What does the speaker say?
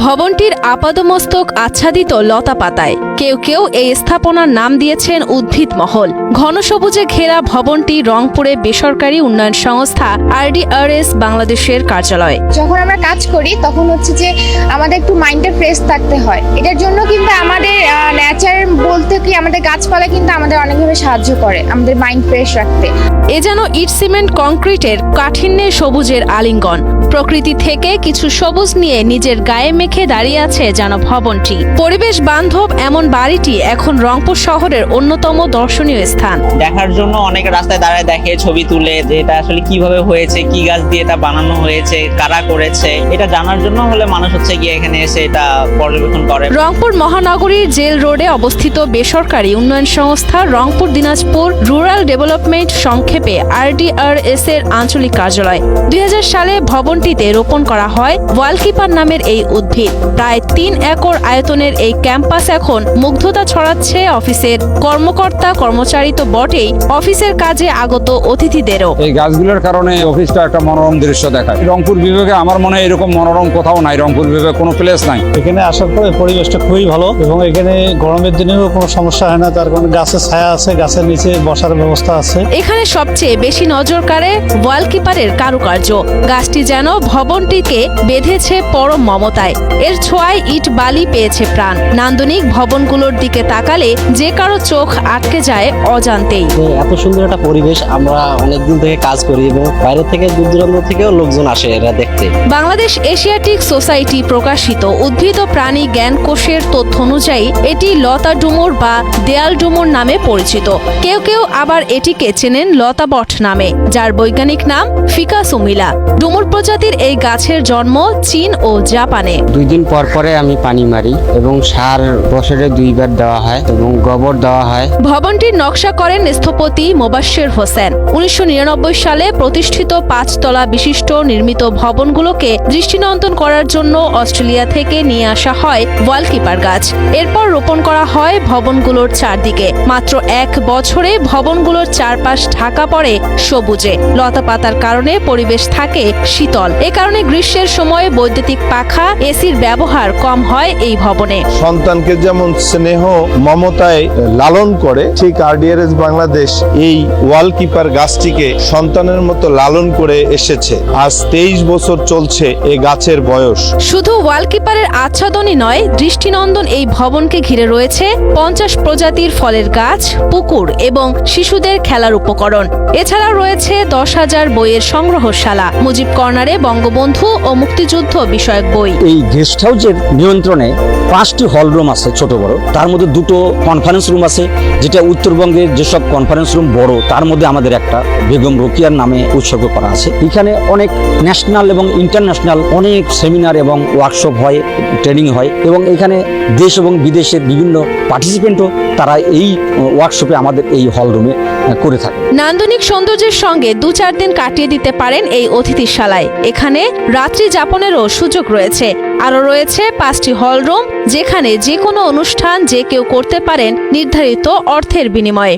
ভবনটির আপাদমস্তক আচ্ছাদিত লতা পাতায়। কেউ কেউ এই স্থাপনার নাম দিয়েছেন উদ্ভিদ মহল। ঘন সবুজে ঘেরা ভবনটি রংপুরে বেসরকারি উন্নয়ন সংস্থা RDRS বাংলাদেশের কার্যালয়। যখন আমরা কাজ করি তখন হচ্ছে যে আমাদের একটু মাইন্ডটা ফ্রেশ থাকতে হয়। এটার জন্য কিন্তু আমাদের নেচার বলতে কি আমাদের গাছপালা কিন্তু আমাদের অনেকভাবে সাহায্য করে আমাদের মাইন্ড ফ্রেশ রাখতে। এ যেন ইট সিমেন্ট কংক্রিটের কাঠিন্যে সবুজের আলিঙ্গন। প্রকৃতি থেকে কিছু সবুজ নিয়ে নিজের গায়ে মেখে দাঁড়িয়ে আছে যেন ভবনটি। পরিবেশ বান্ধব এমন বাড়িটি এখন রংপুর শহরের অন্যতম দর্শনীয় স্থান। দেখার জন্য অনেক রাস্তায় দাঁড়ায় দেখে, ছবি তুলে যে এটা আসলে কিভাবে হয়েছে, কি গাছ দিয়ে এটা বানানো হয়েছে, কারা করেছে, এটা জানার জন্য হলে মানুষ হচ্ছে গিয়ে এখানে এসে এটা পর্যবেক্ষণ করে। রংপুর মহানগরীর জেল রোডে অবস্থিত বেসরকারি উন্নয়ন সংস্থা রংপুর দিনাজপুর রুরাল ডেভেলপমেন্ট সংক্ষেপে RDRS এর আঞ্চলিক কার্যালয়। 2000 সালে ভবনটিতে রোপণ করা হয় ওয়ালকিপার নামের এই উদ্ভিদ। প্রায় 3 একর আয়তনের এই ক্যাম্পাস এখন মুগ্ধতা ছড়াচ্ছে অফিসের কর্মকর্তা কর্মচারী তো বটেই, অফিসের কাজে আগত অতিথিদেরও। এই গাছগুলোর কারণে অফিসটা একটা মনোরম দৃশ্য দেখায়। রংপুর বিভাগে আমার মনে হয় এরকম মনোরম কোথাও নাই, রংপুর বিভাগে কোনো প্লেস নাই। এখানে আসার পরে পরিবেশটা খুবই ভালো এবং এখানে গরমের দিনেও কোনো সমস্যা হয় না। তার কারণে গাছের ছায়া আছে, গাছের নিচে বসার ব্যবস্থা আছে। এখানে সবচেয়ে বেশি নজর কাড়ে ওয়ালকিপারের কারুকার্য। গাছটি যেন ভবনটিকে বেঁধেছে পরম মমতায়। এর ছোঁয়ায় ইট বালি পেয়েছে প্রাণ। নান্দনিক ভবনগুলোর দিকে তাকালে যে কারো চোখ আটকে যায় অজান্তেই। এত সুন্দর একটা পরিবেশ, আমরা অনেকদিন থেকে কাজ করি এবং বাইরে থেকে দূর দূরান্ত থেকেও লোকজন আসে এরা দেখতে। বাংলাদেশ এশিয়াটিক সোসাইটি প্রকাশিত উদ্ভিদ ও প্রাণী জ্ঞান কোষের তথ্য অনুযায়ী এটি লতা ডুমুর বা দেয়াল ডুমুর নামে পরিচিত। কেউ কেউ আবার এটিকে চেনেন লতাবট নামে, যার বৈজ্ঞানিক নাম ফিকাস উমিলা। ডুমুর প্রজাতির এই গাছের জন্ম চীন ও জাপানে। 2 দিন পর পরে আমি পানি মারি এবং সার বছরে 2 বার দেওয়া হয় এবং গোবর দেওয়া হয়। ভবনটির নকশা করেন স্থপতি মোবাশ্বের হোসেন। 1999 সালে প্রতিষ্ঠিত 5 তলা বিশিষ্ট নির্মিত ভবনগুলোকে দৃষ্টিনন্দন করার জন্য অস্ট্রেলিয়া থেকে নিয়ে আসা হয় ওয়ালকিপার গাছ। এরপর রোপণ করা হয় ভবনগুলোর চারদিকে। মাত্র 1 বছরে ভবনগুলোর চারপাশ ঢাকা পড়ে সবুজে। লতা পাতার কারণে পরিবেশ থাকে শীতল। এ কারণে গ্রীষ্মের সময় বৈদ্যুতিক পাখা এসির ব্যবহার কম হয় এই ভবনে। সন্তানকে যেমন স্নেহ মমতায় লালন করে, ঠিক RDRS বাংলাদেশ এই ওয়ালকিপার গাছটিকে সন্তানের মতো লালন করে এসেছে। আজ 23 বছর চলছে এই গাছের বয়স। শুধু ওয়ালকিপারের আচ্ছাদনই নয়, দৃষ্টিনন্দন এই ভবনকে ঘিরে রয়েছে 50 প্রজাতির ফলের গাছ, পুকুর এবং শিশুদের খেলার উপকরণ। এছাড়া রয়েছে 10,000 বইয়ের সংগ্রহশালা। মুজিব কর্নারে বঙ্গবন্ধু ও মুক্তিযুদ্ধ বিষয়ক বই। এই গেস্ট হাউসের নিয়ন্ত্রণে 5টি হল রুম আছে ছোট বড়। তার মধ্যে 2টো কনফারেন্স রুম আছে, যেটা উত্তরবঙ্গের যেসব কনফারেন্স রুম বড় তার মধ্যে আমাদের একটা বেগম রোকিয়ার নামে উৎসর্গ করা আছে। এখানে অনেক ন্যাশনাল এবং ইন্টারন্যাশনাল অনেক সেমিনার এবং ওয়ার্কশপ হয়, ট্রেনিং হয় এবং এখানে দেশ এবং বিদেশের বিভিন্ন পার্টিসিপেন্টও তারা এই ওয়ার্কশপে আমাদের এই হল রুমে করে থাকে। নান্দনিক সৌন্দর্যের সঙ্গে 2-4 দিন কাটিয়ে দিতে পারেন এই অতিথিশালায়। এখানে রাত্রি যাপনেরও সুযোগ রয়েছে। আরও রয়েছে 5টি হল রুম, যেখানে যে কোনো অনুষ্ঠান যে কেউ করতে পারেন নির্ধারিত অর্থের বিনিময়ে।